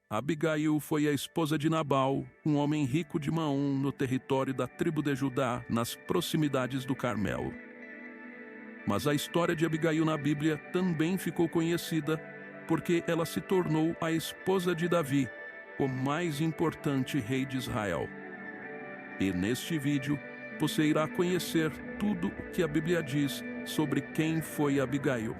Abigail foi a esposa de Nabal, um homem rico de Maom, no território da tribo de Judá, nas proximidades do Carmelo. Mas a história de Abigail na Bíblia também ficou conhecida porque ela se tornou a esposa de Davi, o mais importante rei de Israel. E neste vídeo, você irá conhecer tudo o que a Bíblia diz sobre quem foi Abigail.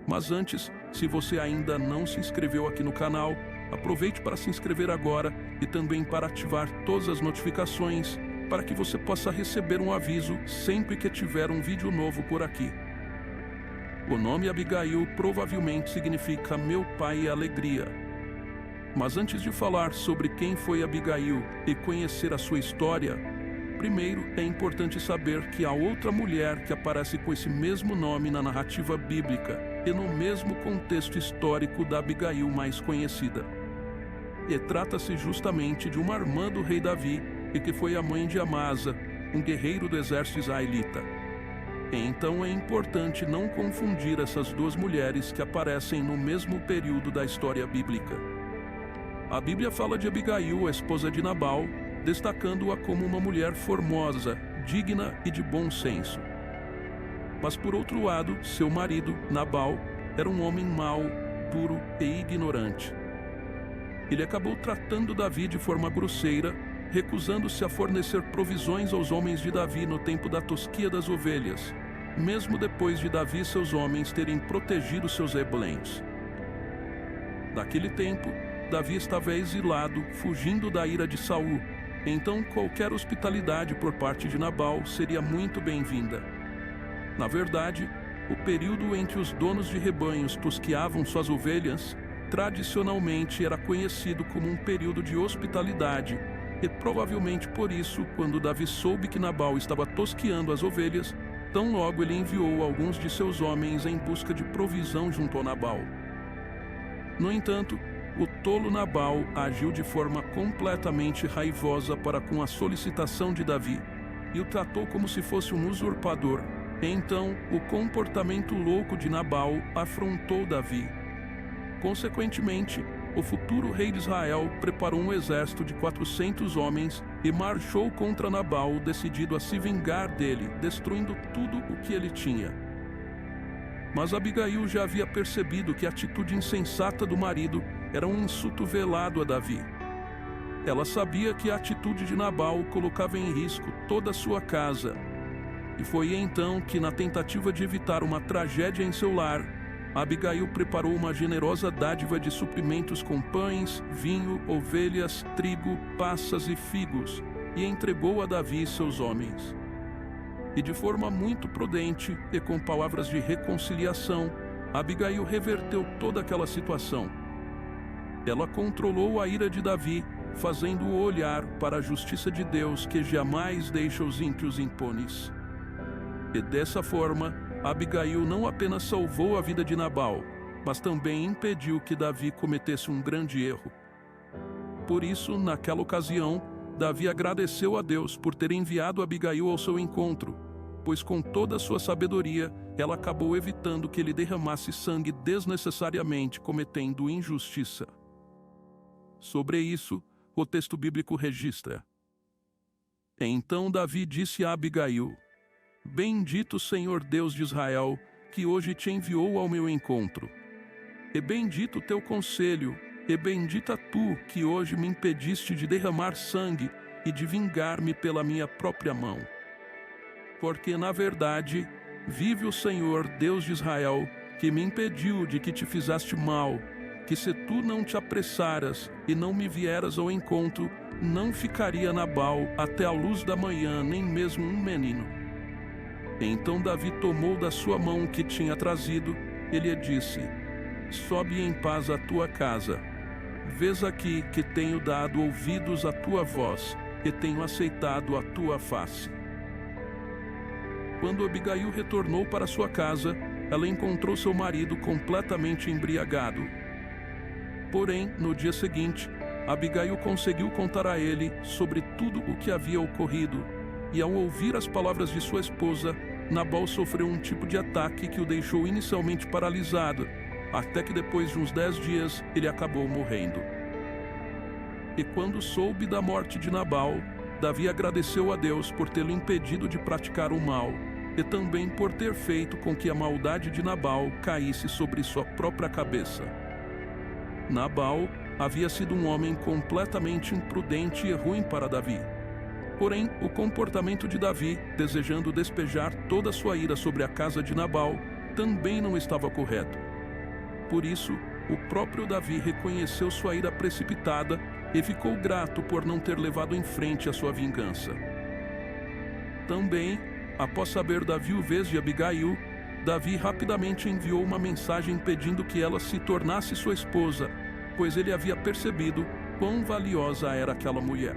Mas antes, se você ainda não se inscreveu aqui no canal, aproveite para se inscrever agora e também para ativar todas as notificações para que você possa receber um aviso sempre que tiver um vídeo novo por aqui. O nome Abigail provavelmente significa meu pai é alegria. Mas antes de falar sobre quem foi Abigail e conhecer a sua história, primeiro é importante saber que há outra mulher que aparece com esse mesmo nome na narrativa bíblica e no mesmo contexto histórico da Abigail mais conhecida. E trata-se justamente de uma irmã do rei Davi e que foi a mãe de Amasa, um guerreiro do exército israelita. E então é importante não confundir essas duas mulheres que aparecem no mesmo período da história bíblica. A Bíblia fala de Abigail, a esposa de Nabal, destacando-a como uma mulher formosa, digna e de bom senso. Mas por outro lado, seu marido, Nabal, era um homem mau, duro e ignorante. Ele acabou tratando Davi de forma grosseira, recusando-se a fornecer provisões aos homens de Davi no tempo da tosquia das ovelhas, mesmo depois de Davi e seus homens terem protegido seus rebanhos. Naquele tempo, Davi estava exilado, fugindo da ira de Saul, então qualquer hospitalidade por parte de Nabal seria muito bem-vinda. Na verdade, o período em que os donos de rebanhos tosqueavam suas ovelhas, tradicionalmente era conhecido como um período de hospitalidade, e provavelmente por isso, quando Davi soube que Nabal estava tosqueando as ovelhas, tão logo ele enviou alguns de seus homens em busca de provisão junto a Nabal. No entanto, o tolo Nabal agiu de forma completamente raivosa para com a solicitação de Davi, e o tratou como se fosse um usurpador. Então, o comportamento louco de Nabal afrontou Davi. Consequentemente, o futuro rei de Israel preparou um exército de 400 homens e marchou contra Nabal, decidido a se vingar dele, destruindo tudo o que ele tinha. Mas Abigail já havia percebido que a atitude insensata do marido era um insulto velado a Davi. Ela sabia que a atitude de Nabal colocava em risco toda a sua casa. E foi então que, na tentativa de evitar uma tragédia em seu lar, Abigail preparou uma generosa dádiva de suprimentos com pães, vinho, ovelhas, trigo, passas e figos, e entregou a Davi e seus homens. E de forma muito prudente e com palavras de reconciliação, Abigail reverteu toda aquela situação. Ela controlou a ira de Davi, fazendo-o olhar para a justiça de Deus que jamais deixa os ímpios impunes. E dessa forma, Abigail não apenas salvou a vida de Nabal, mas também impediu que Davi cometesse um grande erro. Por isso, naquela ocasião, Davi agradeceu a Deus por ter enviado Abigail ao seu encontro, pois com toda a sua sabedoria, ela acabou evitando que ele derramasse sangue desnecessariamente, cometendo injustiça. Sobre isso, o texto bíblico registra: Então Davi disse a Abigail: Bendito Senhor Deus de Israel, que hoje te enviou ao meu encontro. E bendito o teu conselho, e bendita tu, que hoje me impediste de derramar sangue e de vingar-me pela minha própria mão. Porque, na verdade, vive o Senhor Deus de Israel, que me impediu de que te fizeste mal, que se tu não te apressaras e não me vieras ao encontro, não ficaria Nabal até a luz da manhã, nem mesmo um menino. Então Davi tomou da sua mão o que tinha trazido, e lhe disse: Sobe em paz à tua casa. Vês aqui que tenho dado ouvidos à tua voz, e tenho aceitado a tua face. Quando Abigail retornou para sua casa, ela encontrou seu marido completamente embriagado. Porém, no dia seguinte, Abigail conseguiu contar a ele sobre tudo o que havia ocorrido, e ao ouvir as palavras de sua esposa, Nabal sofreu um tipo de ataque que o deixou inicialmente paralisado, até que depois de uns 10 dias ele acabou morrendo. E quando soube da morte de Nabal, Davi agradeceu a Deus por tê-lo impedido de praticar o mal, e também por ter feito com que a maldade de Nabal caísse sobre sua própria cabeça. Nabal havia sido um homem completamente imprudente e ruim para Davi. Porém, o comportamento de Davi, desejando despejar toda a sua ira sobre a casa de Nabal, também não estava correto. Por isso, o próprio Davi reconheceu sua ira precipitada e ficou grato por não ter levado em frente a sua vingança. Também, após saber da viuvez de Abigail, Davi rapidamente enviou uma mensagem pedindo que ela se tornasse sua esposa, pois ele havia percebido quão valiosa era aquela mulher.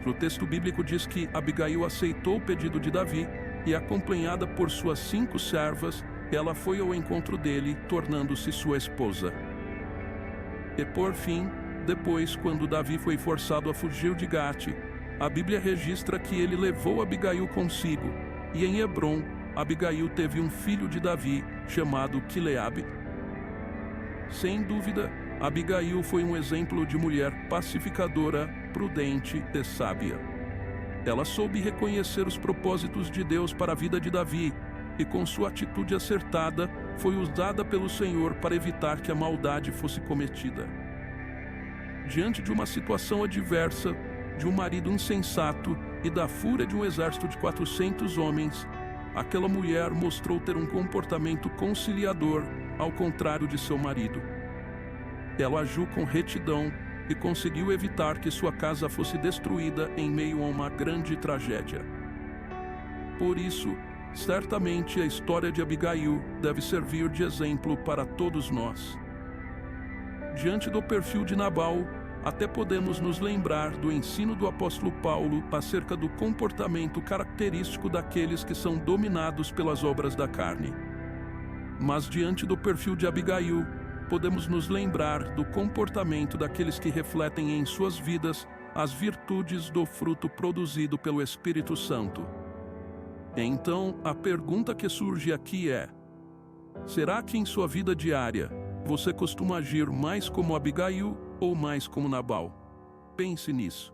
O texto bíblico diz que Abigail aceitou o pedido de Davi e, acompanhada por suas 5 servas, ela foi ao encontro dele, tornando-se sua esposa. E por fim, depois, quando Davi foi forçado a fugir de Gate, a Bíblia registra que ele levou Abigail consigo, e em Hebrom, Abigail teve um filho de Davi, chamado Quileabe. Sem dúvida, Abigail foi um exemplo de mulher pacificadora, prudente e sábia. Ela soube reconhecer os propósitos de Deus para a vida de Davi, e com sua atitude acertada, foi usada pelo Senhor para evitar que a maldade fosse cometida. Diante de uma situação adversa, de um marido insensato e da fúria de um exército de 400 homens, aquela mulher mostrou ter um comportamento conciliador, ao contrário de seu marido. Ela agiu com retidão e conseguiu evitar que sua casa fosse destruída em meio a uma grande tragédia. Por isso, certamente a história de Abigail deve servir de exemplo para todos nós. Diante do perfil de Nabal, até podemos nos lembrar do ensino do apóstolo Paulo acerca do comportamento característico daqueles que são dominados pelas obras da carne. Mas diante do perfil de Abigail, podemos nos lembrar do comportamento daqueles que refletem em suas vidas as virtudes do fruto produzido pelo Espírito Santo. Então, a pergunta que surge aqui é: será que em sua vida diária você costuma agir mais como Abigail ou mais como Nabal? Pense nisso.